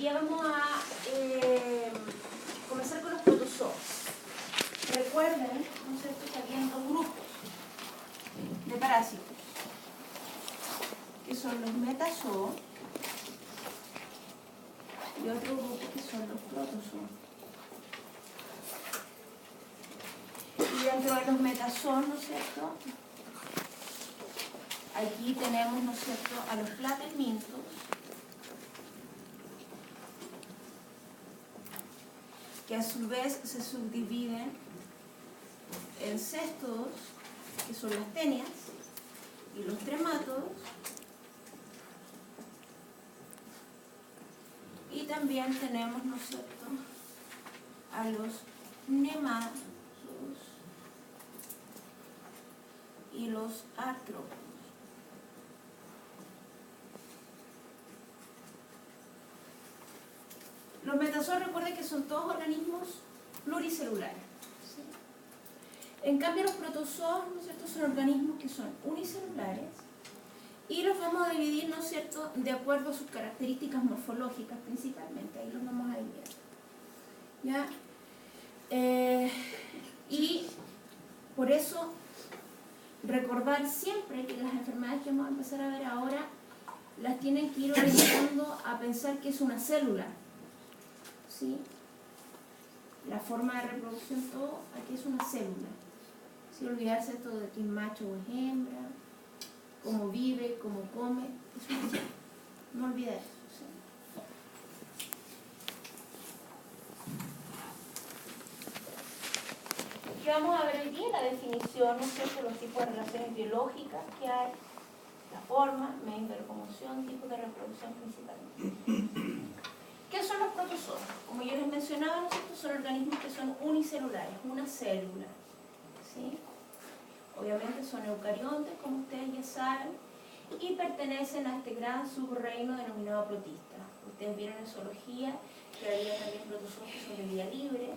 día vamos a comenzar con los protozoos. Recuerden, ¿no es cierto?, que habían dos grupos de parásitos, que son los metazoos, y otro grupo que son los protozoos. Y dentro de los metazoos, ¿no es cierto?, aquí tenemos, ¿no es cierto?, a los platelmintos, que a su vez se subdividen en cestos, que son las tenias, y los tremátodos, y también tenemos, ¿no es cierto?, a los nemátodos y los artrópodos. Los metazoos, recuerden que son todos organismos pluricelulares, ¿sí? En cambio, los protozoos, ¿no es cierto?, son organismos que son unicelulares y los vamos a dividir, ¿no es cierto?, de acuerdo a sus características morfológicas principalmente. Ahí los vamos a ir viendo, ¿ya? Y por eso recordar siempre que las enfermedades que vamos a empezar a ver ahora las tienen que ir orientando a pensar que es una célula, ¿sí? La forma de reproducción, todo aquí es una célula. Sin olvidarse todo de que es macho o es hembra, cómo vive, cómo come, es una célula. No olviden eso, ¿sí? Aquí vamos a ver hoy día la definición, ¿no es cierto?, de los tipos de relaciones biológicas que hay, la forma, medios de locomoción, tipos de reproducción principalmente. ¿Qué son los protozoos? Como yo les mencionaba, ¿no es cierto?, son organismos que son unicelulares, una célula, ¿sí? Obviamente son eucariontes, como ustedes ya saben, y pertenecen a este gran subreino denominado protista. Ustedes vieron en zoología que había también protozoos que son de vía libre,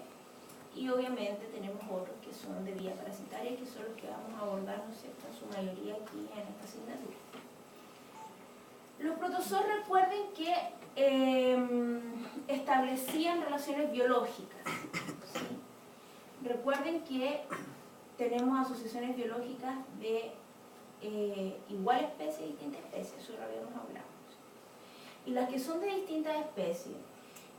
y obviamente tenemos otros que son de vía parasitaria, que son los que vamos a abordar, ¿no es cierto?, en su mayoría aquí en esta asignatura. Los protozoos, recuerden que establecían relaciones biológicas, ¿sí? Recuerden que tenemos asociaciones biológicas de igual especie y distintas especies, eso lo habíamos hablado. Y las que son de distintas especies,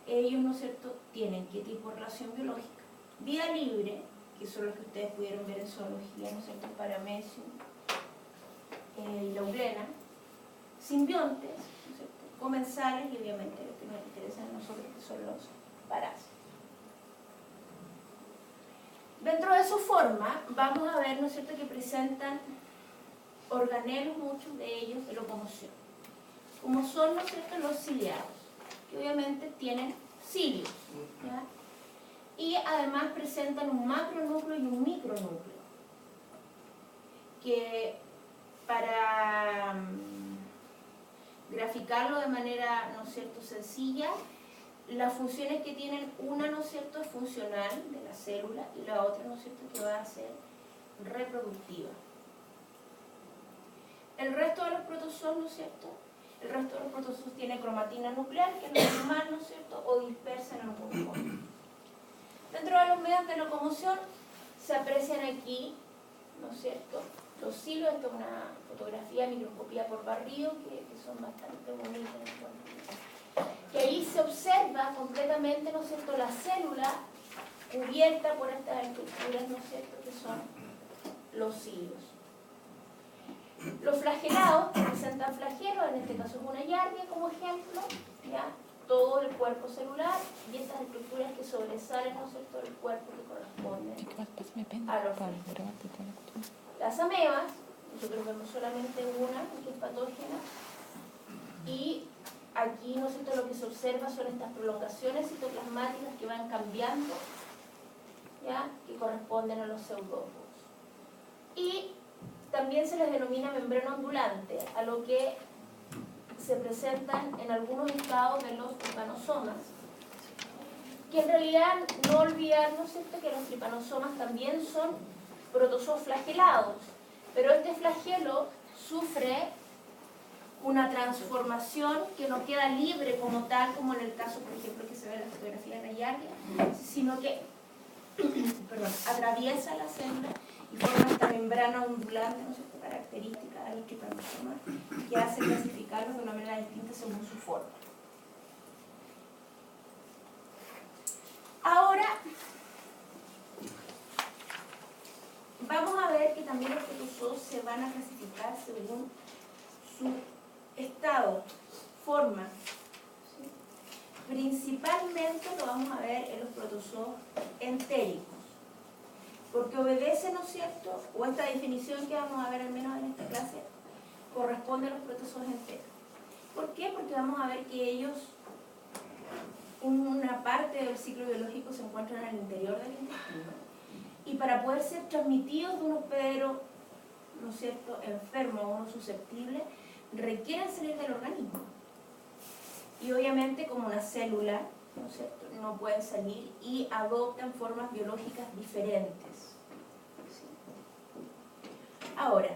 ellos, ¿no es cierto?, tienen qué tipo de relación biológica. Vida libre, que son los que ustedes pudieron ver en zoología, ¿no es cierto?, Paramecium y la Euglena. Simbiontes, ¿no es cierto?, comensales, y obviamente lo que nos interesa a nosotros, que son los parásitos. Dentro de su forma, vamos a ver, ¿no es cierto?, que presentan organelos, muchos de ellos, de locomoción, como son, ¿no es cierto?, los ciliados, que obviamente tienen cilios, ¿ya? Y además presentan un macronúcleo y un micronúcleo, que para graficarlo de manera, ¿no es cierto?, sencilla, las funciones que tienen, una, ¿no es cierto?, es funcional de la célula, y la otra, ¿no es cierto?, que va a ser reproductiva. El resto de los protozoos, ¿no es cierto?, el resto de los protozoos tiene cromatina nuclear, que es normal, ¿no es cierto?, o dispersa en algún modo. Dentro de los medios de locomoción se aprecian aquí, ¿no es cierto?, los cilios. Esta es una fotografía microscopía por barrido que son bastante bonitas. Que ahí se observa completamente, ¿no es cierto?, la célula cubierta por estas estructuras, ¿no es cierto?, que son los cilios. Los flagelados presentan flagelos, en este caso es una yardia como ejemplo, ¿ya?, todo el cuerpo celular y estas estructuras que sobresalen, ¿no es cierto?, del cuerpo que corresponden a los flagelos. Las amebas, nosotros vemos solamente una, que es patógena, y aquí, ¿no es cierto?, lo que se observa son estas prolongaciones citoplasmáticas que van cambiando, ¿ya?, que corresponden a los pseudópodos. Y también se les denomina membrana ondulante, a lo que se presentan en algunos estados de los tripanosomas, que en realidad no olvidar, ¿no es cierto?, que los tripanosomas también son protozoos flagelados, pero este flagelo sufre una transformación que no queda libre como tal, como en el caso, por ejemplo, que se ve en la fotografía de la Giardia, sino que perdón, atraviesa la célula y forma esta membrana ondulante, ¿no es cierto?, característica del trypanosoma, que hace clasificarlos de una manera distinta según su forma. Ahora, vamos a ver que también los protozoos se van a clasificar según su estado, forma. ¿Sí? Principalmente lo vamos a ver en los protozoos entéricos, porque obedece, ¿no es cierto?, o esta definición que vamos a ver al menos en esta clase, corresponde a los protozoos enteros. ¿Por qué? Porque vamos a ver que ellos, una parte del ciclo biológico se encuentra en el interior del intestino, y para poder ser transmitidos de un hospedero, ¿no es cierto?, enfermo o uno susceptible, requieren salir del organismo. Y obviamente como una célula, ¿no es cierto?, no pueden salir y adoptan formas biológicas diferentes. ¿Sí? Ahora,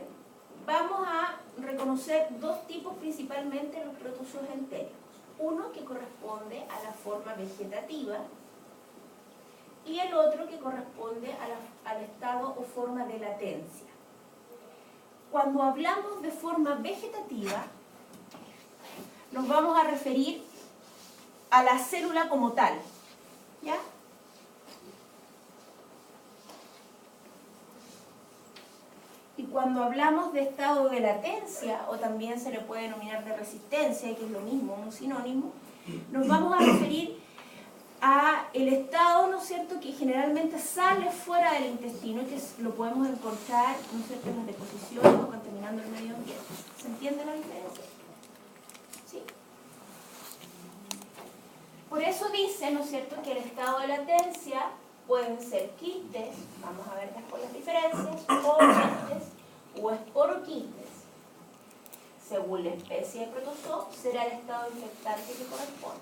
vamos a reconocer dos tipos principalmente en los protozoos entéricos. Uno que corresponde a la forma vegetativa y el otro que corresponde al estado o forma de latencia. Cuando hablamos de forma vegetativa, nos vamos a referir a la célula como tal, ¿ya? Y cuando hablamos de estado de latencia, o también se le puede denominar de resistencia, que es lo mismo, un sinónimo, nos vamos a referir a el estado, ¿no es cierto?, que generalmente sale fuera del intestino y que lo podemos encontrar, ¿no es cierto?, en las deposiciones o contaminando el medio ambiente. ¿Se entiende la diferencia? ¿Sí? Por eso dice, ¿no es cierto?, que el estado de latencia pueden ser quistes, vamos a ver después las diferencias, o quistes o esporoquistes. Según la especie de protozoo, será el estado infectante que corresponde.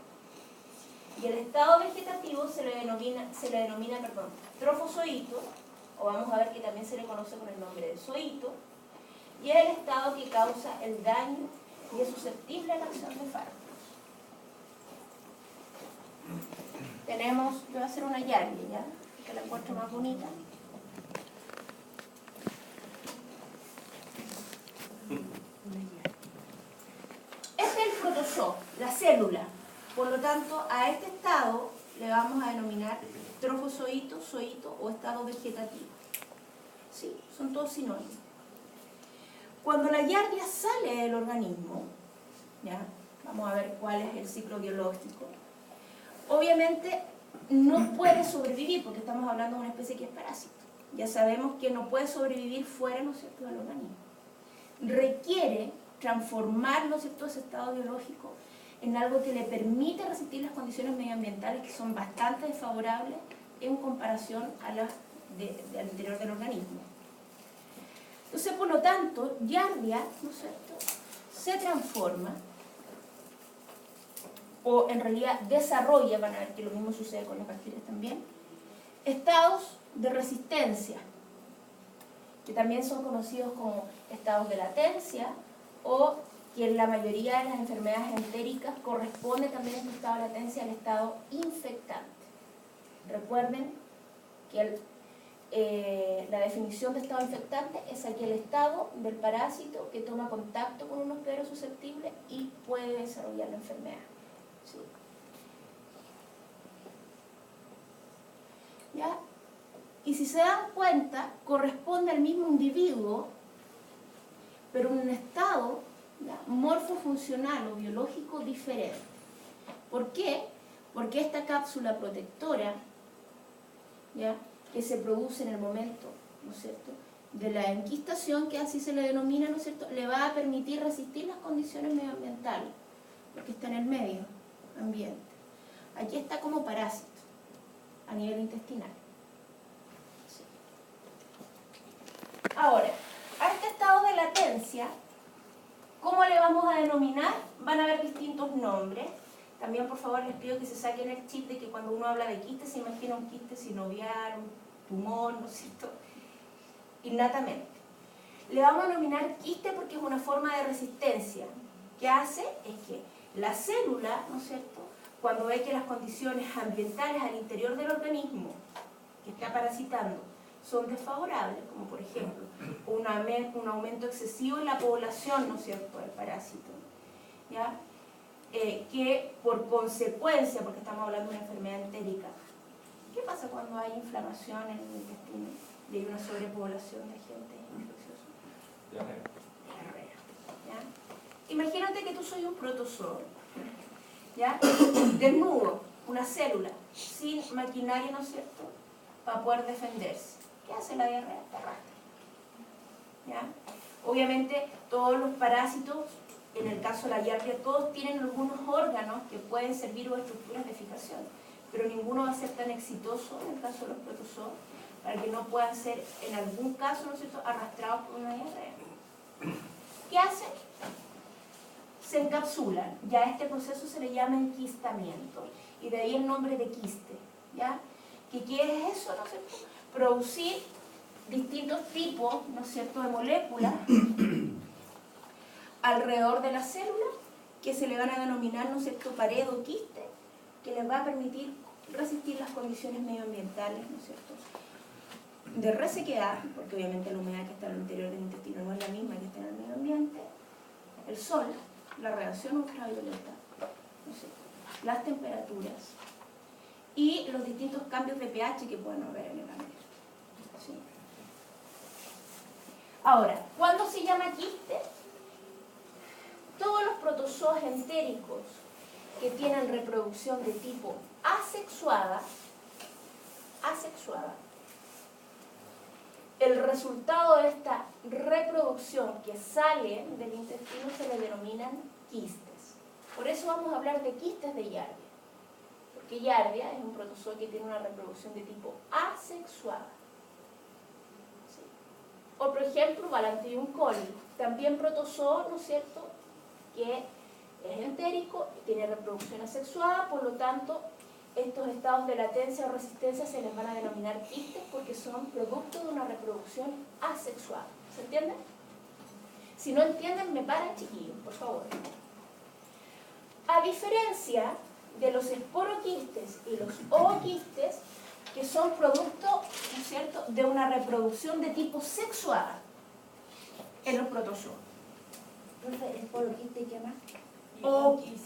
Y el estado vegetativo se le denomina trofozoito, o vamos a ver que también se le conoce con el nombre de zoito, y es el estado que causa el daño y es susceptible a la acción de fármacos. Tenemos, yo voy a hacer una Giardia, ¿ya?, que la encuentro más bonita. Este es el protozoo, la célula. Por lo tanto, a este estado le vamos a denominar trofozoito, zoito o estado vegetativo. ¿Sí? Son todos sinónimos. Cuando la Giardia sale del organismo, ¿ya?, vamos a ver cuál es el ciclo biológico, obviamente no puede sobrevivir, porque estamos hablando de una especie que es parásito. Ya sabemos que no puede sobrevivir fuera, ¿no es cierto?, del organismo. Requiere transformar, ¿no es cierto?, ese estado biológico en algo que le permite resistir las condiciones medioambientales que son bastante desfavorables en comparación a las del interior del organismo. Entonces, por lo tanto, Giardia, ¿no es cierto?, se transforma, o en realidad desarrolla, van a ver que lo mismo sucede con las bacterias también, estados de resistencia, que también son conocidos como estados de latencia, o que en la mayoría de las enfermedades entéricas corresponde también este estado de latencia al estado infectante. Recuerden que la definición de estado infectante es aquel estado del parásito que toma contacto con un hospedero susceptible y puede desarrollar la enfermedad. ¿Sí? ¿Ya? Y si se dan cuenta, corresponde al mismo individuo, pero en un estado, ¿ya?, morfofuncional o biológico diferente. ¿Por qué? Porque esta cápsula protectora, ¿ya?, que se produce en el momento, ¿no es cierto?, de la enquistación, que así se le denomina, ¿no es cierto?, le va a permitir resistir las condiciones medioambientales, porque está en el medio ambiente. Aquí está como parásito, a nivel intestinal. Sí. Ahora, a este estado de latencia, ¿cómo le vamos a denominar? Van a haber distintos nombres. También, por favor, les pido que se saquen el chip de que cuando uno habla de quiste se imagina un quiste sinovial, un tumor, ¿no es cierto?, innatamente. Le vamos a denominar quiste porque es una forma de resistencia, ¿Qué hace? Es que la célula, ¿no es cierto?, cuando ve que las condiciones ambientales al interior del organismo que está parasitando son desfavorables, como por ejemplo un aumento excesivo en la población, ¿no es cierto?, del parásito, ¿ya? Que por consecuencia, porque estamos hablando de una enfermedad entérica, ¿qué pasa cuando hay inflamación en el intestino y hay una sobrepoblación de agentes infecciosos? Diarrea. ¿Ya? Imagínate que tú soy un protozoo, ¿ya? Desnudo, una célula, sin maquinaria, ¿no es cierto?, para poder defenderse. ¿Qué hace la diarrea? Te arrastra. ¿Ya? Obviamente todos los parásitos, en el caso de la Giardia, todos tienen algunos órganos que pueden servir o estructuras de fijación, pero ninguno va a ser tan exitoso en el caso de los protozoos para que no puedan ser, en algún caso, ¿no es cierto?, arrastrados por una diarrea. ¿Qué hacen? Se encapsulan. Ya a este proceso se le llama enquistamiento, y de ahí el nombre de quiste. ¿Ya? ¿Qué es eso, no es cierto? Producir distintos tipos, ¿no es cierto?, de moléculas alrededor de la célula que se le van a denominar, ¿no es cierto?, pared o quiste, que les va a permitir resistir las condiciones medioambientales, ¿no es cierto?, de resequedad, porque obviamente la humedad que está en el interior del intestino no es la misma que está en el medio ambiente, el sol, la radiación ultravioleta, ¿no es cierto?, las temperaturas y los distintos cambios de pH que pueden haber en el ambiente. ¿Sí? Ahora, ¿cuándo se llama quiste? Todos los protozoos entéricos que tienen reproducción de tipo asexuada, el resultado de esta reproducción que sale del intestino se le denominan quistes. Por eso vamos a hablar de quistes de Giardia, porque Giardia es un protozoo que tiene una reproducción de tipo asexuada. ¿Sí? O por ejemplo, Balantidium coli, también protozoo, ¿no es cierto?, que es entérico, tiene reproducción asexuada, por lo tanto, estos estados de latencia o resistencia se les van a denominar quistes porque son producto de una reproducción asexuada. ¿Se entiende? Si no entienden, me paran, chiquillos, por favor. A diferencia de los esporoquistes y los ooquistes, que son producto, ¿no es cierto?, de una reproducción de tipo sexuada en los protozoos. Entonces, esporoquiste, ¿qué más? Ooquistes.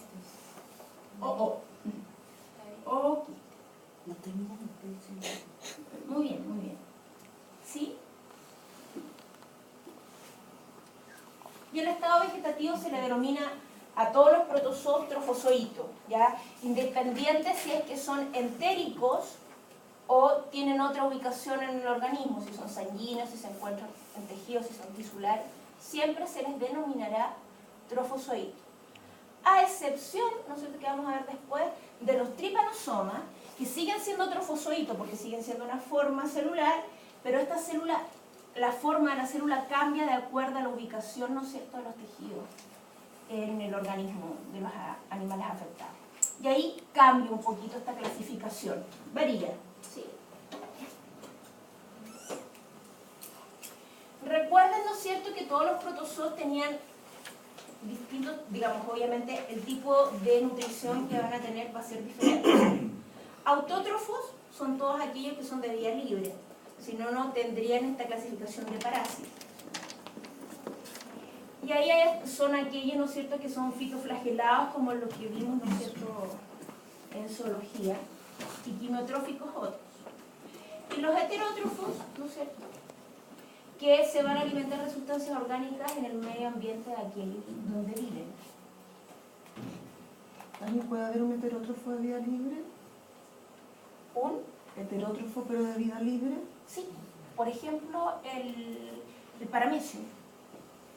Ooquistes. No terminamos. Muy bien, muy bien. ¿Sí? Y el estado vegetativo se le denomina a todos los protozoos trofozoitos, ¿ya? Independientes si es que son entéricos o tienen otra ubicación en el organismo, si son sanguíneos, si se encuentran en tejidos, si son tisulares, siempre se les denominará trofozoitos. A excepción, no sé qué vamos a ver después, de los tripanosomas, que siguen siendo trofozoitos porque siguen siendo una forma celular, pero esta célula, la forma de la célula cambia de acuerdo a la ubicación, ¿no es cierto?, de los tejidos en el organismo de los animales afectados. Y ahí cambia un poquito esta clasificación. Varía. ¿Sí? Recuerden, ¿no es cierto?, que todos los protozoos tenían distintos, digamos, obviamente el tipo de nutrición que van a tener va a ser diferente. Autótrofos son todos aquellos que son de vida libre, si no, no tendrían esta clasificación de parásitos. Y ahí son aquellos, ¿no es cierto?, que son fitoflagelados, como los que vimos, ¿no es cierto?, en zoología, y quimiotróficos otros. Y los heterótrofos, ¿no es cierto?, que se van a alimentar de sustancias orgánicas en el medio ambiente de aquel donde viven. ¿También puede haber un heterótrofo de vida libre? ¿Un? ¿Heterótrofo pero de vida libre? Sí. Por ejemplo, el paramecio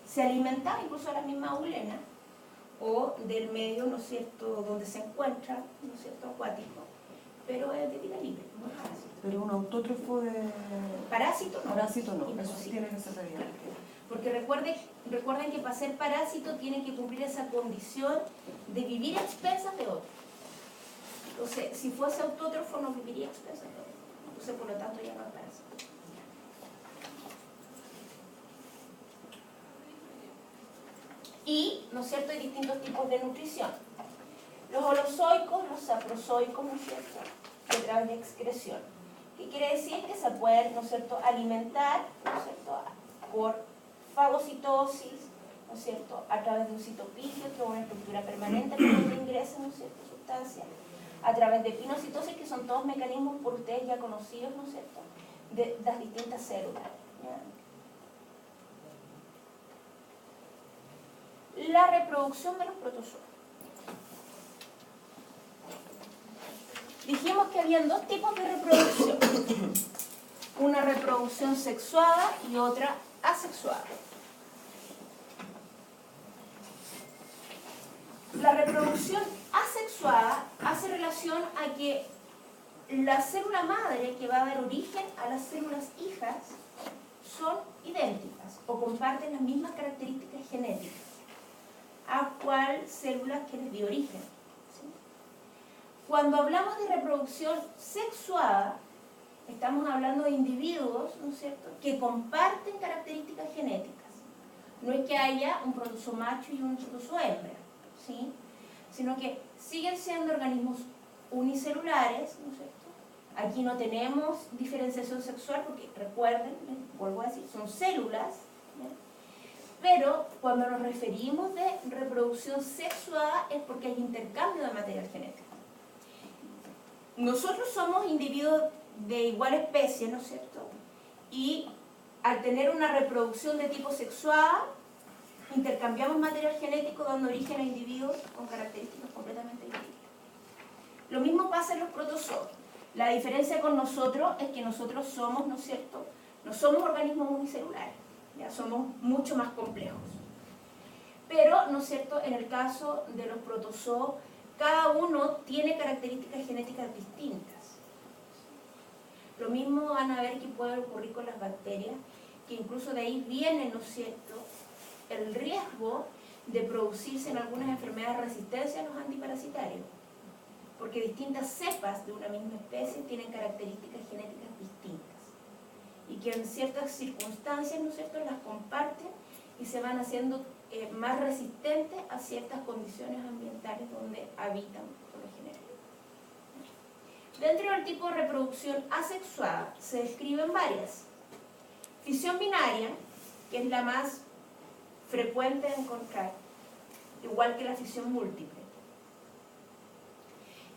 se alimenta incluso de la misma aulena o del medio, ¿no es cierto?, donde se encuentra, ¿no es cierto?, acuático, pero es de vida libre, no es parásito. Pero un autótrofo de... Parásito no. Parásito no, eso Imposible. tiene que ser de vida libre. Porque recuerden que para ser parásito tienen que cumplir esa condición de vivir a expensas de otros. Entonces, si fuese autótrofo no viviría a expensas de otros. Entonces, por lo tanto, ya no es parásito. Y, ¿no es cierto?, hay distintos tipos de nutrición. Los holozoicos, los saprozoicos, ¿no es cierto?, a través de excreción. ¿Qué quiere decir? Que se pueden, ¿no es cierto?, alimentar, ¿no es cierto?, por fagocitosis, ¿no es cierto?, a través de un citopigio, que es una estructura permanente por donde ingresan, ¿no es cierto?, sustancias, a través de pinocitosis, que son todos mecanismos por ustedes ya conocidos, ¿no es cierto?, de las distintas células. ¿Ya? La reproducción de los protozoos. Dijimos que habían dos tipos de reproducción. Una reproducción sexuada y otra asexuada. La reproducción asexuada hace relación a que la célula madre que va a dar origen a las células hijas son idénticas o comparten las mismas características genéticas a cuál célula que les dio origen. ¿Sí? Cuando hablamos de reproducción sexuada, estamos hablando de individuos, ¿no es cierto?, que comparten características genéticas. No es que haya un protozoo macho y un protozoo hembra, ¿sí?, sino que siguen siendo organismos unicelulares, ¿no es cierto? Aquí no tenemos diferenciación sexual porque, recuerden, vuelvo a decir, son células, ¿ya? Pero cuando nos referimos de reproducción sexuada es porque hay intercambio de material genético. Nosotros somos individuos de igual especie, ¿no es cierto? Y al tener una reproducción de tipo sexuada, intercambiamos material genético dando origen a individuos con características completamente distintas. Lo mismo pasa en los protozoos. La diferencia con nosotros es que nosotros somos, ¿no es cierto?, no somos organismos unicelulares, ya somos mucho más complejos. Pero, ¿no es cierto?, en el caso de los protozoos, cada uno tiene características genéticas distintas. Lo mismo van a ver que puede ocurrir con las bacterias, que incluso de ahí viene, ¿no es cierto?, el riesgo de producirse en algunas enfermedades resistencia a los antiparasitarios, porque distintas cepas de una misma especie tienen características genéticas distintas y que en ciertas circunstancias, ¿no es cierto?, las comparten y se van haciendo más resistentes a ciertas condiciones ambientales donde habitan por lo general. Dentro del tipo de reproducción asexuada se describen varias. Fisión binaria, que es la más frecuente de encontrar, igual que la fisión múltiple.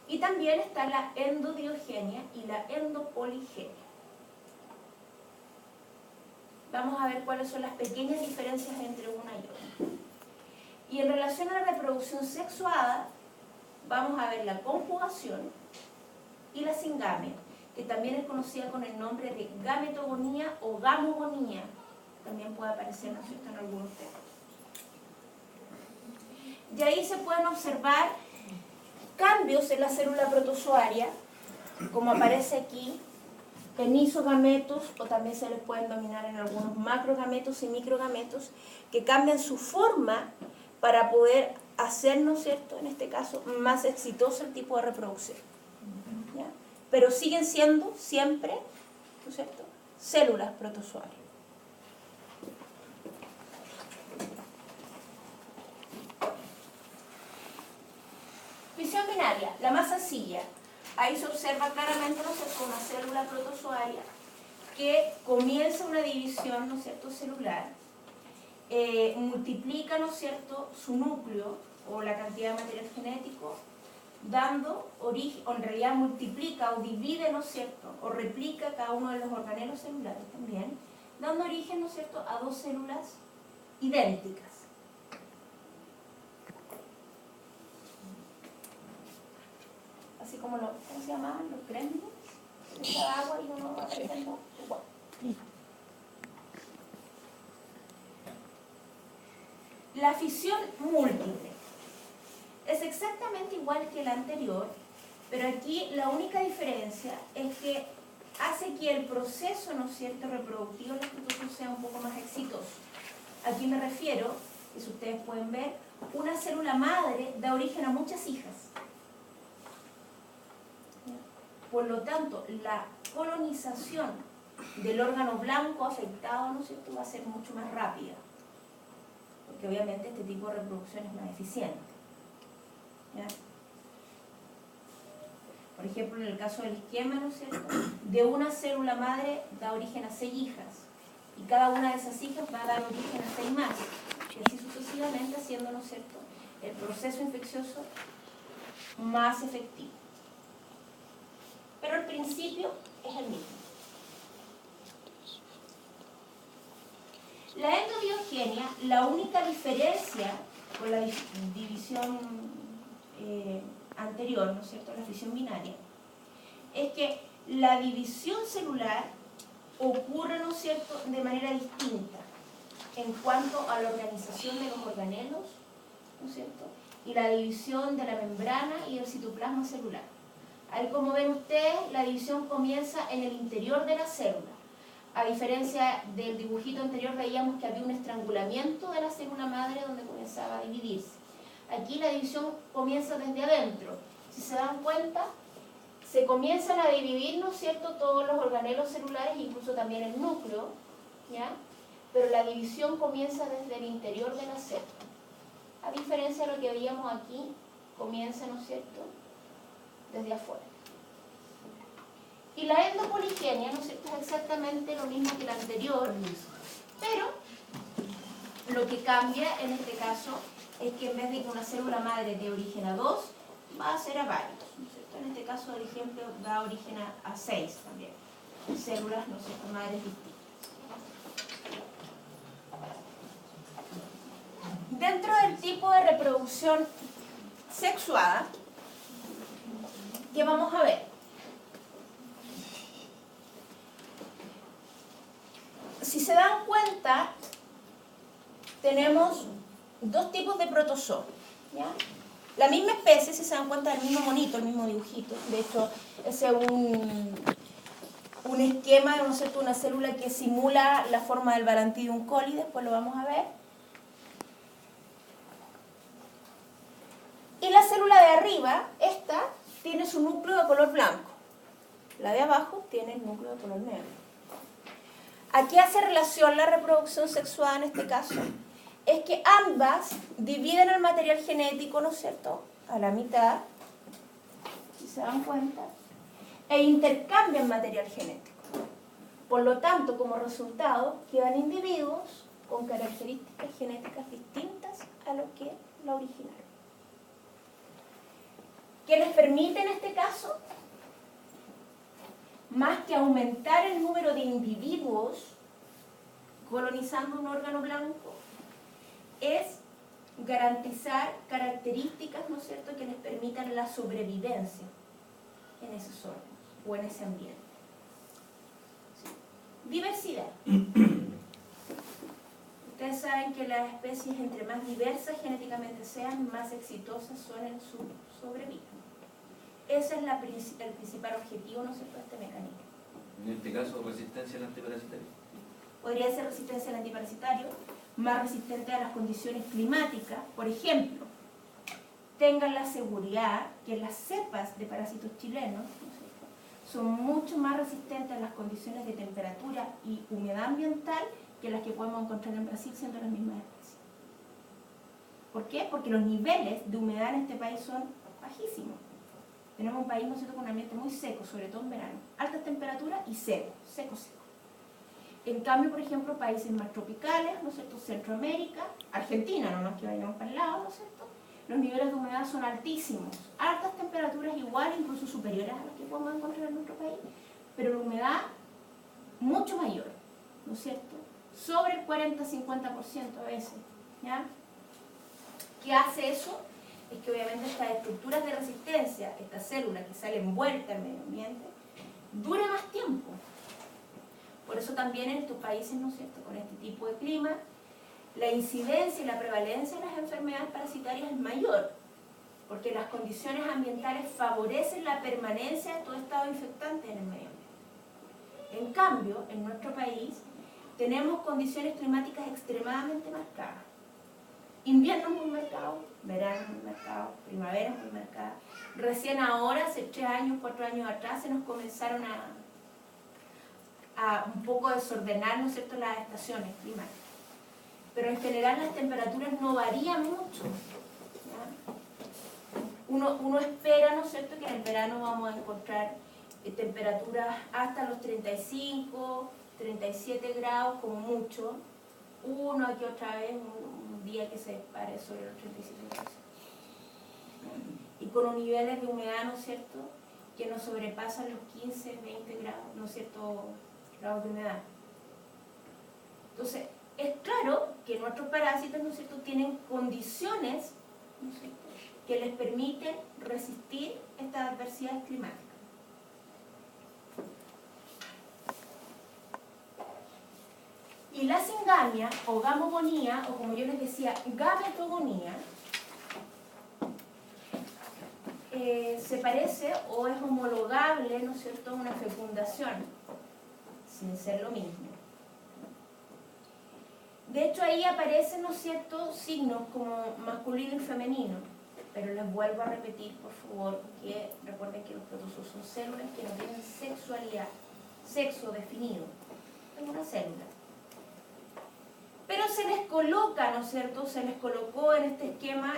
Y también está la endodiogenia y la endopoligenia. Vamos a ver cuáles son las pequeñas diferencias entre una y otra. Y en relación a la reproducción sexuada, vamos a ver la conjugación y la singamia, que también es conocida con el nombre de gametogonía o gamogonía. También puede aparecer, ¿no es cierto?, en algunos textos. Y ahí se pueden observar cambios en la célula protozoaria, como aparece aquí, en isogametos, o también se les pueden denominar en algunos macrogametos y microgametos, que cambian su forma para poder hacer, ¿no es cierto?, en este caso, más exitoso el tipo de reproducción. ¿Ya? Pero siguen siendo siempre, ¿no es cierto?, células protozoarias. Fisión binaria, la más sencilla. Ahí se observa claramente, ¿no es cierto?, una célula protozoaria que comienza una división, ¿no es cierto?, celular, multiplica, ¿no es cierto?, su núcleo o la cantidad de material genético, dando origen, o en realidad multiplica o divide, ¿no es cierto?, o replica cada uno de los organelos celulares también, dando origen, ¿no es cierto?, a dos células idénticas. Así como los, ¿cómo se llamaban? Los gremlins, echaba agua y uno va apareciendo igual. La fisión múltiple es exactamente igual que la anterior, pero aquí la única diferencia es que hace que el proceso, ¿no es cierto?, reproductivo de los protozoos sea un poco más exitoso. Aquí me refiero, que si ustedes pueden ver, una célula madre da origen a muchas hijas. Por lo tanto, la colonización del órgano blanco afectado, ¿no es cierto?, va a ser mucho más rápida. porque obviamente este tipo de reproducción es más eficiente. ¿Ya? Por ejemplo, en el caso del esquema, ¿no es cierto?, de una célula madre da origen a 6 hijas, y cada una de esas hijas va a dar origen a 6 más, y así sucesivamente, haciendo, ¿no es cierto?, el proceso infeccioso más efectivo. Pero el principio es el mismo. La endobiogenia, la única diferencia con la división anterior, ¿no es cierto?, la fisión binaria, es que la división celular ocurre, ¿no es cierto?, de manera distinta en cuanto a la organización de los organelos, ¿no es cierto?, y la división de la membrana y el citoplasma celular. Ahí, como ven ustedes, la división comienza en el interior de la célula. A diferencia del dibujito anterior, veíamos que había un estrangulamiento de la célula madre donde comenzaba a dividirse. Aquí la división comienza desde adentro. Si se dan cuenta, se comienzan a dividir, ¿no es cierto?, todos los organelos celulares, incluso también el núcleo, ¿ya? Pero la división comienza desde el interior de la célula. A diferencia de lo que veíamos aquí, comienza, ¿no es cierto?, desde afuera. Y la endopoligenia, ¿no es cierto?, es exactamente lo mismo que la anterior, pero lo que cambia en este caso es que en vez de que una célula madre dé origen a 2, va a ser a varios, ¿no es cierto? En este caso, por ejemplo, da origen a 6 también, células, ¿no es cierto?, madres distintas. Dentro del tipo de reproducción sexuada, ¿qué vamos a ver? Si se dan cuenta, tenemos 2 tipos de protozoos, ¿ya? La misma especie, si se dan cuenta, del mismo monito, el mismo dibujito. De hecho, ese es un esquema, ¿no es cierto?, una célula que simula la forma del Balantidium coli, después lo vamos a ver. Y la célula de arriba, esta, tiene su núcleo de color blanco. La de abajo tiene el núcleo de color negro. ¿A qué hace relación la reproducción sexuada en este caso? Es que ambas dividen el material genético, ¿no es cierto?, a la mitad, si se dan cuenta, e intercambian material genético. Por lo tanto, como resultado, quedan individuos con características genéticas distintas a lo que la originaron. ¿Qué les permite en este caso? Más que aumentar el número de individuos colonizando un órgano blanco, es garantizar características, ¿no es cierto?, que les permitan la sobrevivencia en esos órganos o en ese ambiente. ¿Sí? Diversidad. Ustedes saben que las especies, entre más diversas genéticamente sean, más exitosas son en su sobrevida. Ese es el principal objetivo, ¿no es cierto?, de este mecanismo. En este caso, resistencia al antiparasitario. Podría ser resistencia al antiparasitario, más resistente a las condiciones climáticas. Por ejemplo, tengan la seguridad que las cepas de parásitos chilenos, ¿no es cierto?, son mucho más resistentes a las condiciones de temperatura y humedad ambiental que las que podemos encontrar en Brasil, siendo las mismas especies. ¿Por qué? Porque los niveles de humedad en este país son bajísimos. Tenemos un país, ¿no es cierto?, con un ambiente muy seco, sobre todo en verano. Altas temperaturas y seco, seco, seco. En cambio, por ejemplo, países más tropicales, ¿no es cierto?, Centroamérica, Argentina, no más que vayamos para el lado, ¿no es cierto?, los niveles de humedad son altísimos. Altas temperaturas igual, incluso superiores a las que podemos encontrar en nuestro país, pero la humedad mucho mayor, ¿no es cierto?, sobre el 40-50% a veces, ¿ya? ¿Qué hace eso? Es que obviamente estas estructuras de resistencia, esta célula que sale envuelta al medio ambiente, dura más tiempo. Por eso también en estos países, ¿no es cierto?, con este tipo de clima, la incidencia y la prevalencia de las enfermedades parasitarias es mayor, porque las condiciones ambientales favorecen la permanencia de todo estado infectante en el medio ambiente. En cambio, en nuestro país, tenemos condiciones climáticas extremadamente marcadas. Invierno muy marcado, verano muy marcado, primavera muy marcada. Recién ahora, hace 3 años, 4 años atrás, se nos comenzaron a un poco desordenar, ¿no es cierto?, las estaciones climáticas. pero en general las temperaturas no varían mucho. ¿Ya? Uno espera, ¿no es cierto?, que en el verano vamos a encontrar temperaturas hasta los 35, 37 grados como mucho, uno aquí otra vez, un día que se dispare sobre los 37 grados. Y con niveles de humedad, ¿no es cierto?, que no sobrepasan los 15, 20 grados, ¿no es cierto?, grados de humedad. Entonces, es claro que nuestros parásitos, ¿no es cierto?, tienen condiciones, ¿no es cierto?, que les permiten resistir estas adversidades climáticas. Y la singamia, o gamogonía, o como yo les decía, gametogonía, se parece o es homologable, ¿no es cierto?, a una fecundación, sin ser lo mismo. De hecho, ahí aparecen, ¿no es cierto?, signos como masculino y femenino, pero les vuelvo a repetir, por favor, que recuerden que los protozoos son células que no tienen sexualidad, sexo definido. Es una célula. Pero se les coloca, ¿no es cierto?, se les colocó en este esquema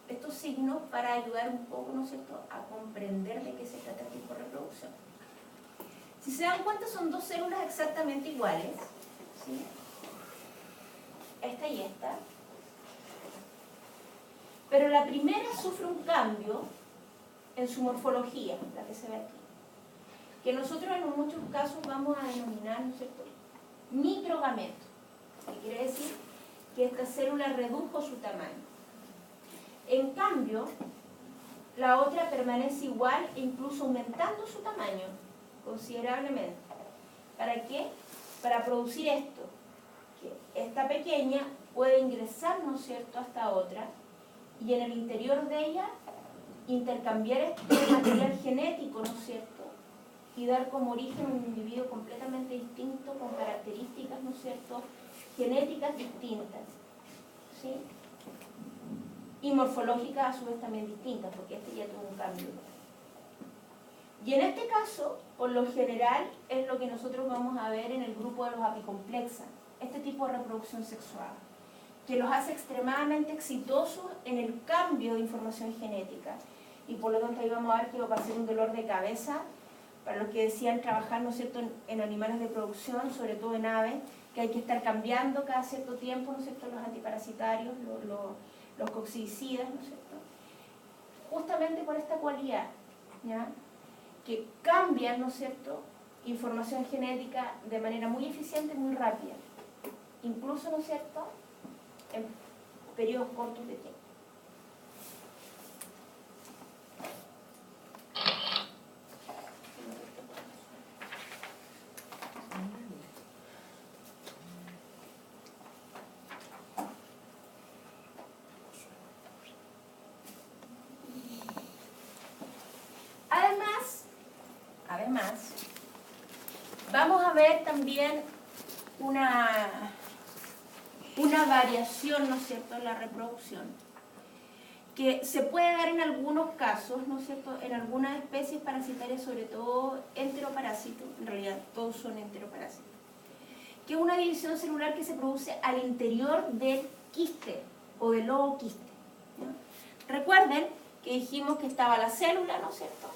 estos signos para ayudar un poco, ¿no es cierto?, a comprender de qué se trata el tipo de reproducción. Si se dan cuenta, son dos células exactamente iguales, ¿sí?, esta y esta, pero la primera sufre un cambio en su morfología, la que se ve aquí, que nosotros en muchos casos vamos a denominar, ¿no es cierto?, microgameto, que quiere decir que esta célula redujo su tamaño. En cambio, la otra permanece igual e incluso aumentando su tamaño considerablemente. ¿Para qué? Para producir esto, que esta pequeña puede ingresar, ¿no es cierto?, a esta otra, y en el interior de ella intercambiar este material genético, ¿no es cierto?, y dar como origen a un individuo completamente distinto, con características, ¿no es cierto?, genéticas distintas, ¿sí?, y morfológicas a su vez también distintas, porque este ya tuvo un cambio. Y en este caso, por lo general, es lo que nosotros vamos a ver en el grupo de los apicomplexas, este tipo de reproducción sexual, que los hace extremadamente exitosos en el cambio de información genética. Y por lo tanto ahí vamos a ver que va a ser un dolor de cabeza para los que decían trabajar, ¿no es cierto?, en animales de producción, sobre todo en aves, que hay que estar cambiando cada cierto tiempo, ¿no es cierto?, los antiparasitarios, los coccidicidas, ¿no es cierto?, justamente por esta cualidad, ¿ya?, que cambian, ¿no es cierto?, información genética de manera muy eficiente y muy rápida, incluso, ¿no es cierto?, en periodos cortos de tiempo. Además, vamos a ver también una variación, ¿no es cierto?, en la reproducción, que se puede dar en algunos casos, ¿no es cierto?, en algunas especies parasitarias, sobre todo enteroparásitos, en realidad todos son enteroparásitos, que es una división celular que se produce al interior del quiste o del ooquiste, ¿no? Recuerden que dijimos que estaba la célula, ¿no es cierto?,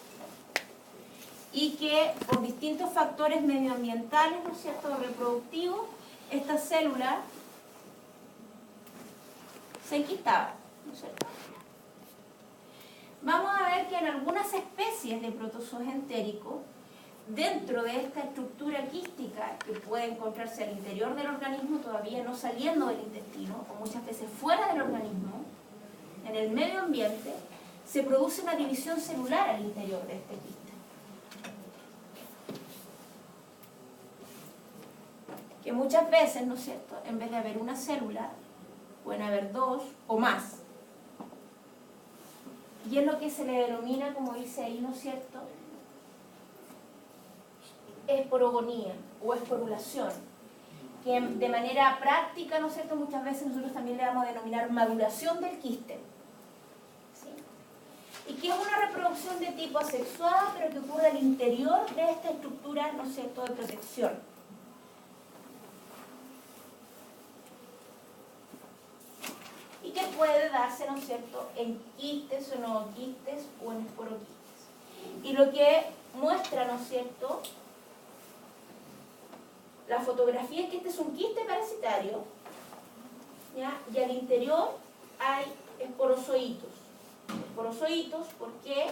y que por distintos factores medioambientales, ¿no es cierto?, reproductivos, esta célula se enquistaba, ¿no es cierto? Vamos a ver que en algunas especies de protozoos entéricos, dentro de esta estructura quística que puede encontrarse al interior del organismo, todavía no saliendo del intestino, o muchas veces fuera del organismo, en el medio ambiente, se produce una división celular al interior de este quiste, que muchas veces, ¿no es cierto?, en vez de haber una célula, pueden haber dos o más. Y es lo que se le denomina, como dice ahí, ¿no es cierto?, esporogonía o esporulación, que de manera práctica, ¿no es cierto?, muchas veces nosotros también le vamos a denominar maduración del quiste, ¿sí?, y que es una reproducción de tipo asexuada, pero que ocurre al interior de esta estructura, ¿no es cierto?, de protección. transformarse, ¿no es cierto?, en quistes o nodoquistes o en esporoquistes. Y lo que muestra, ¿no es cierto?, la fotografía es que este es un quiste parasitario, ¿ya? Y al interior hay esporozoitos. Esporozoitos porque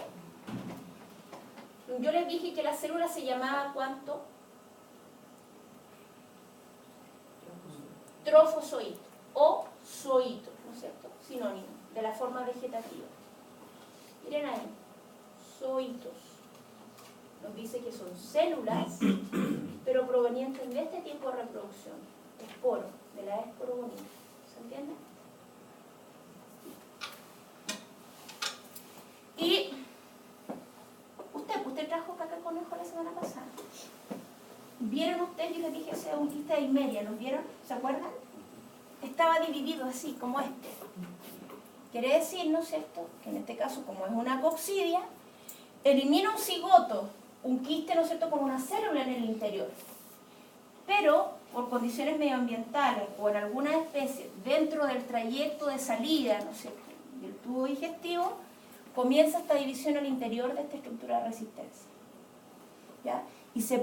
yo les dije que la célula se llamaba ¿cuánto? Trofozoito o zoito, ¿no es cierto? Sinónimo de la forma vegetativa. Miren ahí, zoitos. Nos dice que son células, pero provenientes de este tipo de reproducción, esporo, de la esporogonía. ¿Se entiende? Y usted trajo caca de conejo la semana pasada. ¿Vieron ustedes? Yo les dije ese es un quiste de Himeria, ¿los vieron? ¿Se acuerdan? Estaba dividido así, como este. Quiere decir, ¿no es cierto?, que en este caso, como es una coccidia, elimina un cigoto, un quiste, ¿no es cierto?, con una célula en el interior. Pero, por condiciones medioambientales o en alguna especie, dentro del trayecto de salida, ¿no es cierto?, del tubo digestivo, comienza esta división al interior de esta estructura de resistencia. ¿Ya? Y se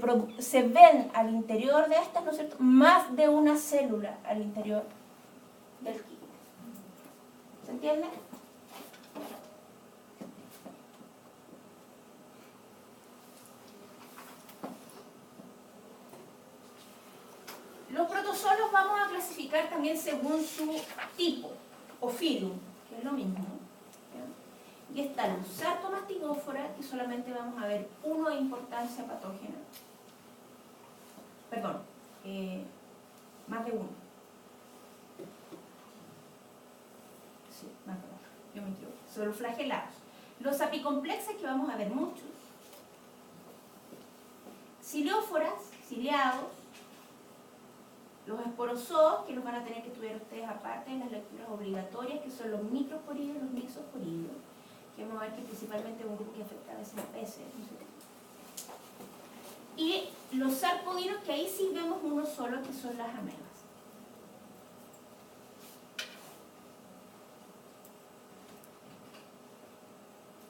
ven al interior de estas, ¿no es cierto?, más de una célula al interior del quiste. ¿Se entiende? Los protozoos vamos a clasificar también según su tipo o filum, que es lo mismo. ¿Ya? Y están los sarcomastigófora, que solamente vamos a ver uno de importancia patógena. Perdón, más de uno. Sí, más de uno. Yo me equivoco. Son los flagelados. Los apicomplexes, que vamos a ver muchos. Cilióforas, ciliados. Los esporozoos, que los van a tener que estudiar ustedes aparte en las lecturas obligatorias, que son los microsporidios y los mixosporidios, que vamos a ver que principalmente es un grupo que afecta a veces a peces. Y los sarcodinos, que ahí sí vemos uno solo, que son las amebas.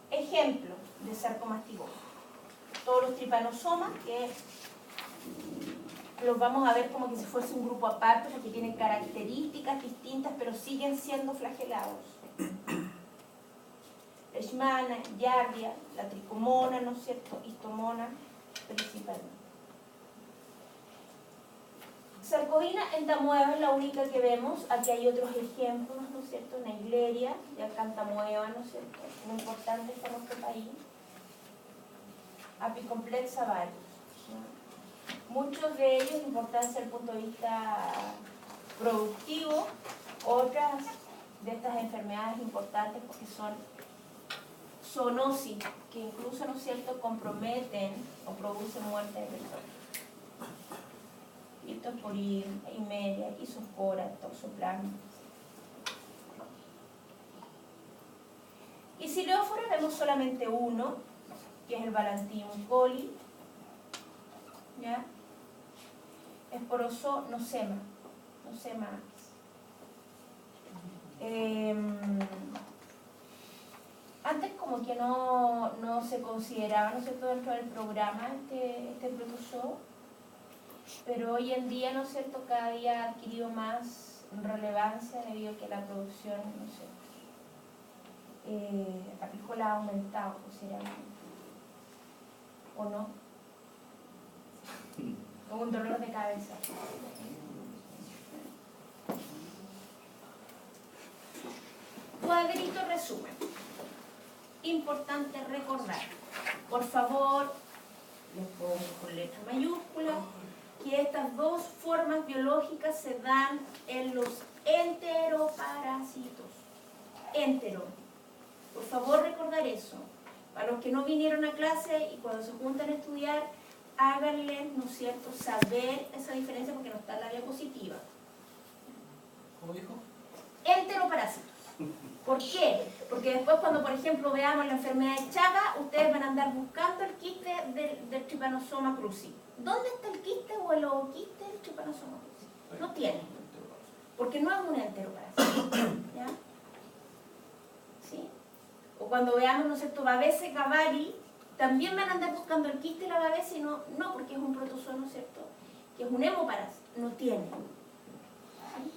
Ejemplo de sarcomastigófora. Todos los tripanosomas, que los vamos a ver como que si fuese un grupo aparte, porque tienen características distintas, pero siguen siendo flagelados. Leishmania, Giardia, la tricomona, ¿no es cierto?, Histomona, principalmente. Sarcodina entamoeba es la única que vemos. Aquí hay otros ejemplos, ¿no es cierto?, Naegleria, de acantamoeba, ¿no es cierto?, muy importante para nuestro país. Apicomplexa varios, ¿no? Muchos de ellos de importancia desde el punto de vista productivo, otras de estas enfermedades importantes porque son zoonosis, que incluso, ¿no es cierto?, comprometen o producen muerte de personas. Leptosporidium, Himeria, Isospora, Toxoplasma. Y ciliófora vemos solamente uno, que es el Balantium coli. ¿Ya? Esporozo nocema. Antes como que no se consideraba, ¿no es cierto?, dentro del programa este protozoo, pero hoy en día, ¿no es cierto?, cada día ha adquirido más relevancia debido a que la producción, no sé, apícola ha aumentado considerablemente. ¿O no? Con un dolor de cabeza. Cuadrito resumen. Importante recordar. Por favor, les pongo con letra mayúscula que estas dos formas biológicas se dan en los enteroparásitos. Entero. Por favor, recordar eso. Para los que no vinieron a clase y cuando se juntan a estudiar, háganles, ¿no es cierto?, saber esa diferencia porque no está en la diapositiva. ¿Cómo dijo? Enteroparásitos. ¿Por qué? Porque después cuando, por ejemplo, veamos la enfermedad de Chagas, ustedes van a andar buscando el quiste del Trypanosoma cruzi. ¿Dónde está el quiste o el ooquiste del Trypanosoma cruzi? No tiene. Porque no es un enteroparásito. ¿Ya? ¿sí? O cuando veamos, ¿no es cierto?, Babese cavari, también van a andar buscando el quiste y la babese, y no, porque es un protozoo, ¿no es cierto?, que es un hemoparásito, no tiene. ¿Sí?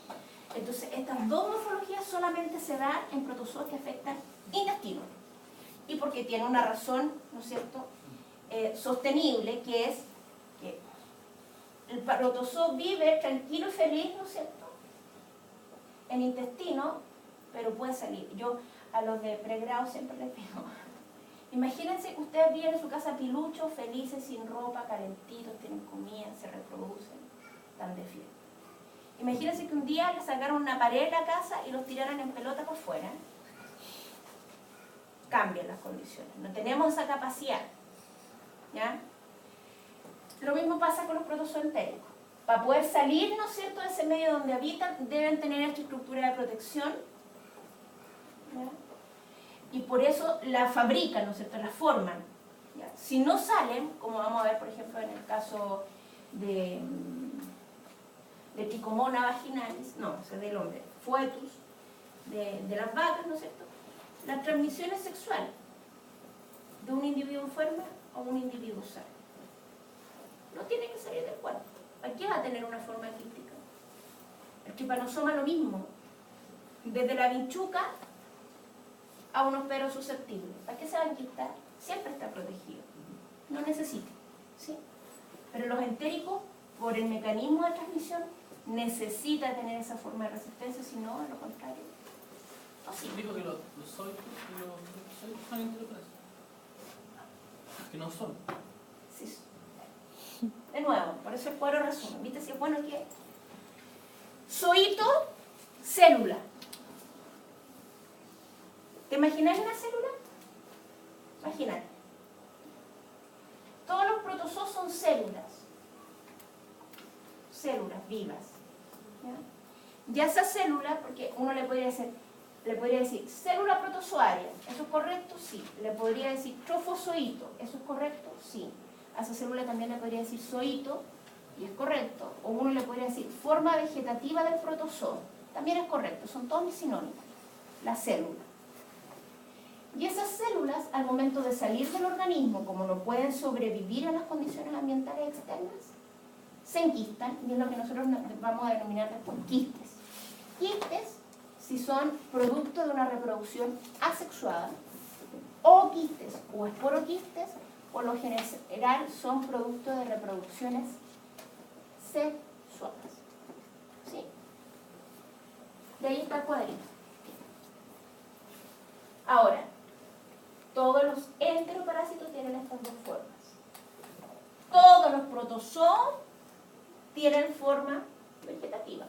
Entonces, estas dos morfologías solamente se dan en protozoos que afectan intestino. Y porque tiene una razón, ¿no es cierto?, sostenible, que es que el protozoo vive tranquilo y feliz, ¿no es cierto?, en intestino, pero puede salir. Yo a los de pregrado siempre les digo, imagínense que ustedes viven en su casa piluchos, felices, sin ropa, calentitos, tienen comida, se reproducen, están de fiesta. Imagínense que un día les sacaron una pared de la casa y los tiraran en pelota por fuera. Cambian las condiciones, no tenemos esa capacidad. ¿Ya? Lo mismo pasa con los protozoos entéricos. Para poder salir, ¿no es cierto?, de ese medio donde habitan, deben tener esta estructura de protección. ¿Ya? Y por eso la fabrican, ¿no es cierto?, la forman. ¿Ya? Si no salen, como vamos a ver, por ejemplo, en el caso de Trichomona vaginalis, no, o sea, del hombre, foetus, de las vacas, ¿no es cierto?, la transmisión es sexual, de un individuo enfermo a un individuo sano. No tiene que salir del cuerpo. ¿Para qué va a tener una forma quística? El trypanosoma lo mismo. Desde la vinchuca a unos peros susceptibles. ¿Para qué se va a enquistar? Siempre está protegido. No necesita. ¿Sí? Pero los entéricos, por el mecanismo de transmisión, necesita tener esa forma de resistencia, si no, a lo contrario. No, sí. Dijo que los zoitos y los zoitos son enteroparásitos. Que no son. Sí. De nuevo, por eso el cuadro resumen. ¿Viste si es bueno que? Zoito, célula. ¿Te imaginas una célula? Imagínate. Todos los protozoos son células. Células vivas. ¿Ya? Y a esa célula, porque uno le podría decir célula protozoaria, ¿eso es correcto? Sí. Le podría decir trofozoito, ¿eso es correcto? Sí. A esa célula también le podría decir zoito, y es correcto. O uno le podría decir forma vegetativa del protozoo, también es correcto. Son todos mis sinónimos. La célula. Y esas células, al momento de salir del organismo, como no pueden sobrevivir a las condiciones ambientales externas, se enquistan, y es lo que nosotros vamos a denominar después quistes. Quistes, si son producto de una reproducción asexuada, o quistes, o esporoquistes, por lo general son producto de reproducciones sexuadas. ¿Sí? De ahí está el cuadrito. Ahora, todos los enteroparásitos tienen estas dos formas. Todos los protozoos tienen forma vegetativa.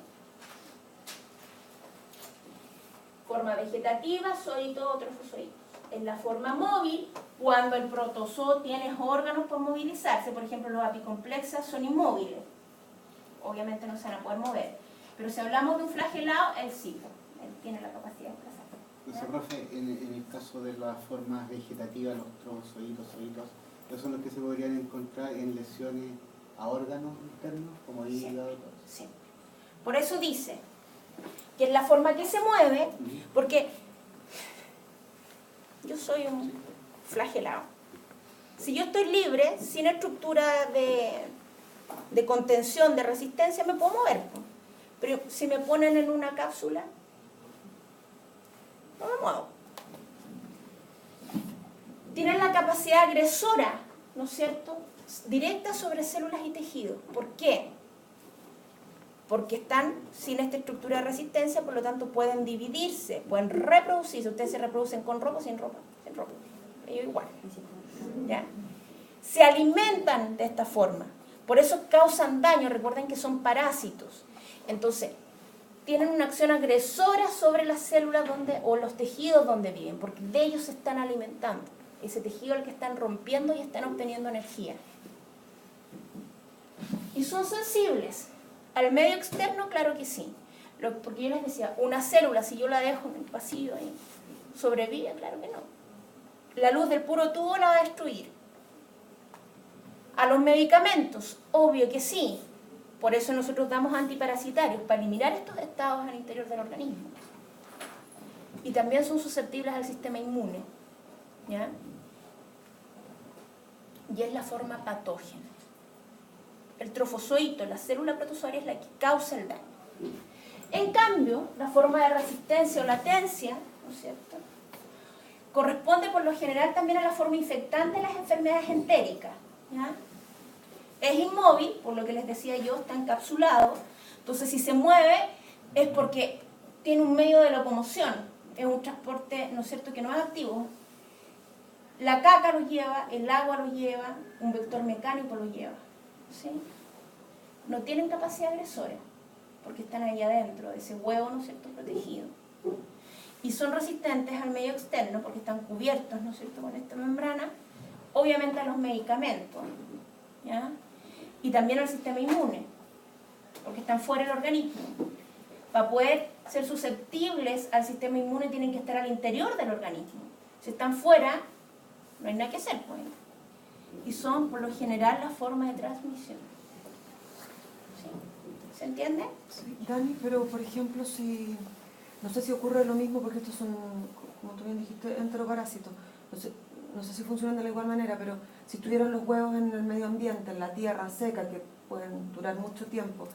Forma vegetativa, zoito o trofozoitos. En la forma móvil, cuando el protozoo tiene órganos por movilizarse, por ejemplo los apicomplexas son inmóviles, obviamente no se van a poder mover, pero si hablamos de un flagelado, él sí, él tiene la capacidad de desplazarse. Entonces, profe, en el caso de las formas vegetativas, los trofozoitos, zoitos, ¿esos son los que se podrían encontrar en lesiones a órganos internos, como hígado? Sí. Por eso dice que es la forma que se mueve, porque yo soy un flagelado. Si yo estoy libre, sin estructura de contención, de resistencia, me puedo mover. Pero si me ponen en una cápsula, no me muevo. Tienen la capacidad agresora, ¿no es cierto?, directa sobre células y tejidos. ¿Por qué? Porque están sin esta estructura de resistencia, por lo tanto pueden dividirse, pueden reproducirse. Ustedes se reproducen con ropa o sin ropa. Sin ropa. Ellos igual. ¿Ya? Se alimentan de esta forma. Por eso causan daño. Recuerden que son parásitos. Entonces, tienen una acción agresora sobre las células o los tejidos donde viven, porque de ellos se están alimentando. Ese tejido es el que están rompiendo y están obteniendo energía. Y son sensibles. ¿Al medio externo? Claro que sí. Porque yo les decía, una célula, si yo la dejo en el pasillo ahí, ¿sobrevive? Claro que no. La luz del puro tubo la va a destruir. ¿A los medicamentos? Obvio que sí. Por eso nosotros damos antiparasitarios, para eliminar estos estados al interior del organismo. y también son susceptibles al sistema inmune, ¿ya? Y es la forma patógena. El trofozoito, la célula protozoaria, es la que causa el daño. En cambio, la forma de resistencia o latencia, ¿no es cierto?, corresponde por lo general también a la forma infectante de las enfermedades entéricas, ¿ya? Es inmóvil, por lo que les decía yo, está encapsulado, entonces si se mueve es porque tiene un medio de locomoción, es un transporte, ¿no es cierto?, que no es activo. La caca lo lleva, el agua lo lleva, un vector mecánico lo lleva, ¿sí? No tienen capacidad agresora, porque están ahí adentro de ese huevo, ¿no es cierto?, protegido. Y son resistentes al medio externo, porque están cubiertos, ¿no es cierto?, con esta membrana, obviamente a los medicamentos, ¿ya? Y también al sistema inmune, porque están fuera del organismo. Para poder ser susceptibles al sistema inmune tienen que estar al interior del organismo. Si están fuera, no hay nada que hacer, pues. Y son, por lo general, la forma de transmisión. ¿Sí? ¿Se entiende? Sí, Dani, pero por ejemplo, si... No sé si ocurre lo mismo porque estos son, como tú bien dijiste, enteroparásitos. No sé si funcionan de la igual manera, pero si tuvieran los huevos en el medio ambiente, en la tierra seca, que pueden durar mucho tiempo,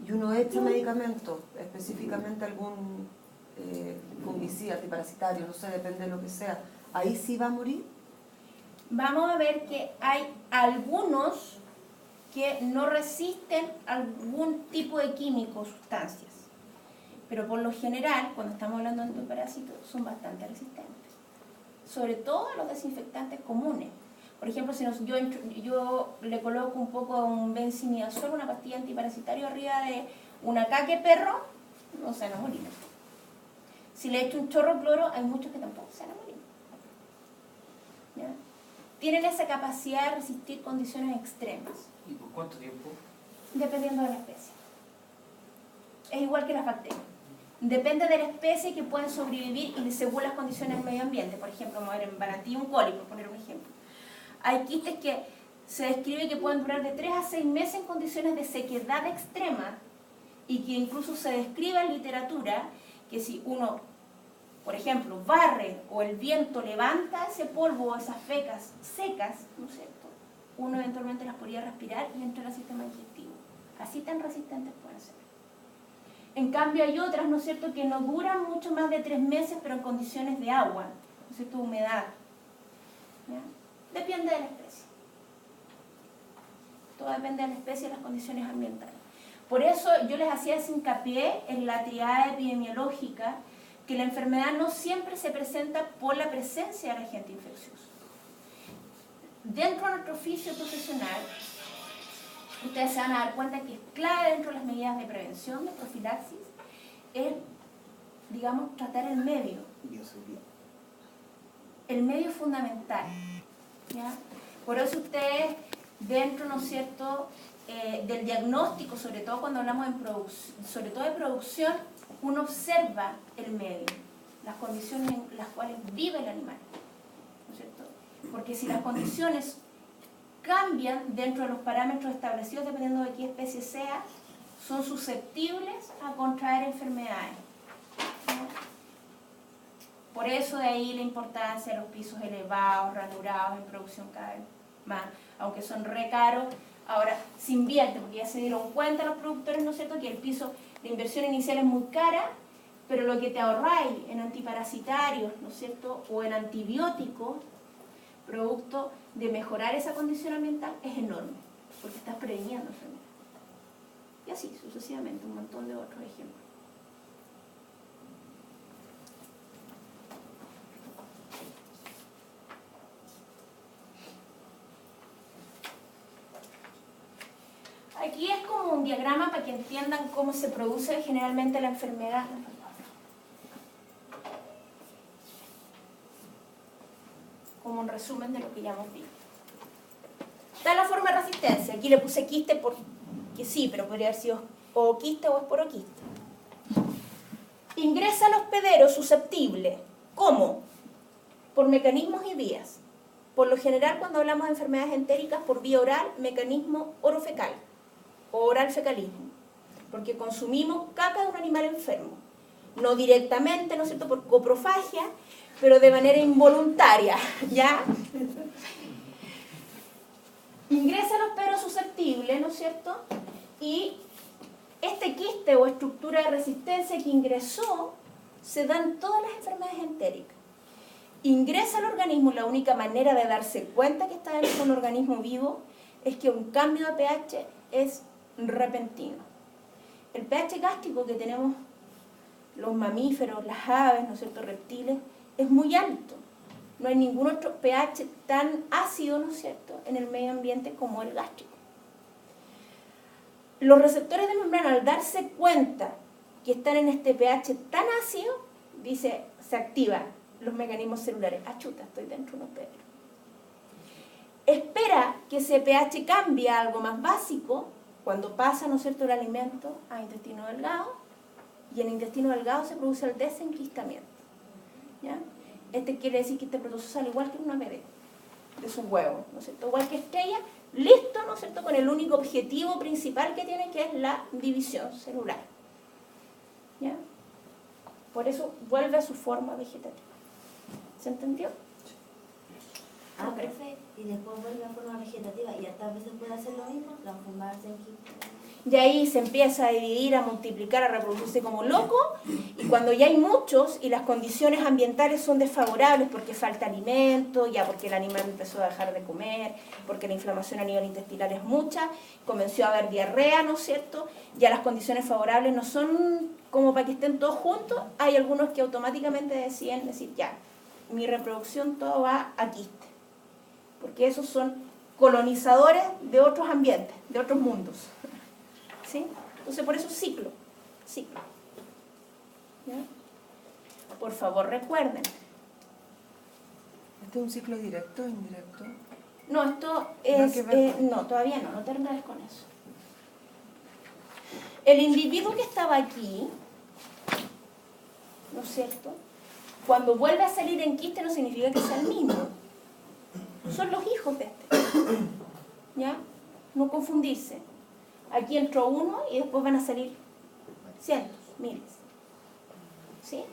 y uno echa medicamentos, específicamente algún fungicida, antiparasitario, no sé, depende de lo que sea, ¿ahí sí va a morir? Vamos a ver que hay algunos que no resisten algún tipo de químico o sustancias. Pero por lo general, cuando estamos hablando de enteroparásitos, son bastante resistentes. Sobre todo a los desinfectantes comunes. Por ejemplo, si yo le coloco un poco de un benzimidazol, una pastilla antiparasitario arriba de una caca de perro, no se van a morir. Si le echo un chorro de cloro, hay muchos que tampoco se van a morir. ¿Ya? Tienen esa capacidad de resistir condiciones extremas. ¿Y por cuánto tiempo? Dependiendo de la especie. Es igual que las bacterias. Depende de la especie que pueden sobrevivir y según las condiciones del medio ambiente. Por ejemplo, vamos a ver en Baratillo coli, por poner un ejemplo. Hay quistes que se describe que pueden durar de 3 a 6 meses en condiciones de sequedad extrema y que incluso se describe en literatura que si uno, por ejemplo, barre o el viento levanta ese polvo o esas fecas secas, ¿no es cierto?, uno eventualmente las podría respirar y entrar al sistema digestivo. Así tan resistentes pueden ser. En cambio hay otras, ¿no es cierto?, que no duran mucho más de 3 meses, pero en condiciones de agua, ¿no es cierto?, humedad. ¿Ya? Depende de la especie. Todo depende de la especie y las condiciones ambientales. Por eso yo les hacía ese hincapié en la triada epidemiológica, que la enfermedad no siempre se presenta por la presencia del agente infeccioso. Dentro de nuestro oficio profesional, ustedes se van a dar cuenta que es clave dentro de las medidas de prevención, de profilaxis, es, digamos, tratar el medio. Bioseguridad. El medio es fundamental, ¿ya? Por eso ustedes, dentro, ¿no es cierto?, del diagnóstico, sobre todo cuando hablamos sobre todo de producción, uno observa el medio, las condiciones en las cuales vive el animal, ¿no es cierto? Porque si las condiciones cambian dentro de los parámetros establecidos, dependiendo de qué especie sea, son susceptibles a contraer enfermedades, ¿no? Por eso de ahí la importancia de los pisos elevados, ranurados, en producción cada vez más, aunque son re caros. Ahora se invierte, porque ya se dieron cuenta los productores, ¿no es cierto?, que el piso, la inversión inicial es muy cara, pero lo que te ahorráis en antiparasitarios, ¿no es cierto?, o en antibióticos, producto de mejorar esa condición ambiental, es enorme, porque estás previniendo enfermedades. Y así, sucesivamente, un montón de otros ejemplos. Aquí es como un diagrama para que entiendan cómo se produce generalmente la enfermedad. Como un resumen de lo que ya hemos visto. Está la forma de resistencia. Aquí le puse quiste porque sí, pero podría haber sido o quiste o esporoquiste. Ingresa al hospedero susceptible. ¿Cómo? Por mecanismos y vías. Por lo general, cuando hablamos de enfermedades entéricas, por vía oral, mecanismo orofecal o oral fecalismo, porque consumimos caca de un animal enfermo. no directamente, ¿no es cierto?, por coprofagia, pero de manera involuntaria, ¿ya? Ingresa a los perros susceptibles, ¿no es cierto? Y este quiste o estructura de resistencia que ingresó se dan todas las enfermedades entéricas. Ingresa al organismo, la única manera de darse cuenta que está dentro de un organismo vivo es que un cambio de pH es repentino. El pH gástrico que tenemos los mamíferos, las aves, ¿no es cierto?, reptiles, es muy alto. No hay ningún otro pH tan ácido, ¿no es cierto?, en el medio ambiente como el gástrico. Los receptores de membrana, al darse cuenta que están en este pH tan ácido, se activan los mecanismos celulares. Ah, chuta, estoy dentro de unos perros. Espera que ese pH cambie a algo más básico cuando pasa, ¿no es cierto?, el alimento a intestino delgado, y en el intestino delgado se produce el desenquistamiento. ¿Ya? Este quiere decir que este protozoo sale igual que una bebé de sus huevos, ¿no es cierto?, igual que estrella, listo, ¿no es cierto?, con el único objetivo principal que tiene, que es la división celular. ¿Ya? Por eso vuelve a su forma vegetativa. ¿Se entendió? Ah, profe, y después vuelve a forma vegetativa y hasta a veces puede hacer lo mismo, transformarse en quiste. Y ahí se empieza a dividir, a multiplicar, a reproducirse como loco, y cuando ya hay muchos y las condiciones ambientales son desfavorables porque falta alimento, ya porque el animal empezó a dejar de comer, porque la inflamación a nivel intestinal es mucha, comenzó a haber diarrea, ¿no es cierto? Ya las condiciones favorables no son como para que estén todos juntos, hay algunos que automáticamente deciden decir, ya, mi reproducción todo va a quiste, porque esos son colonizadores de otros ambientes, de otros mundos. ¿Sí? Entonces, por eso ciclo. ¿Ya? Por favor, recuerden. ¿Este es un ciclo directo o indirecto? No, esto Nada es... que ver. no, todavía no te enredes con eso. El individuo que estaba aquí, ¿no es cierto?, cuando vuelve a salir en quiste no significa que sea el mismo. Son los hijos de este. ¿Ya? No confundirse. Aquí entró uno y después van a salir cientos, miles. ¿Sí?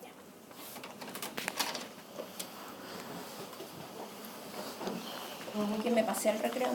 Ya. Que me pasé el recreo.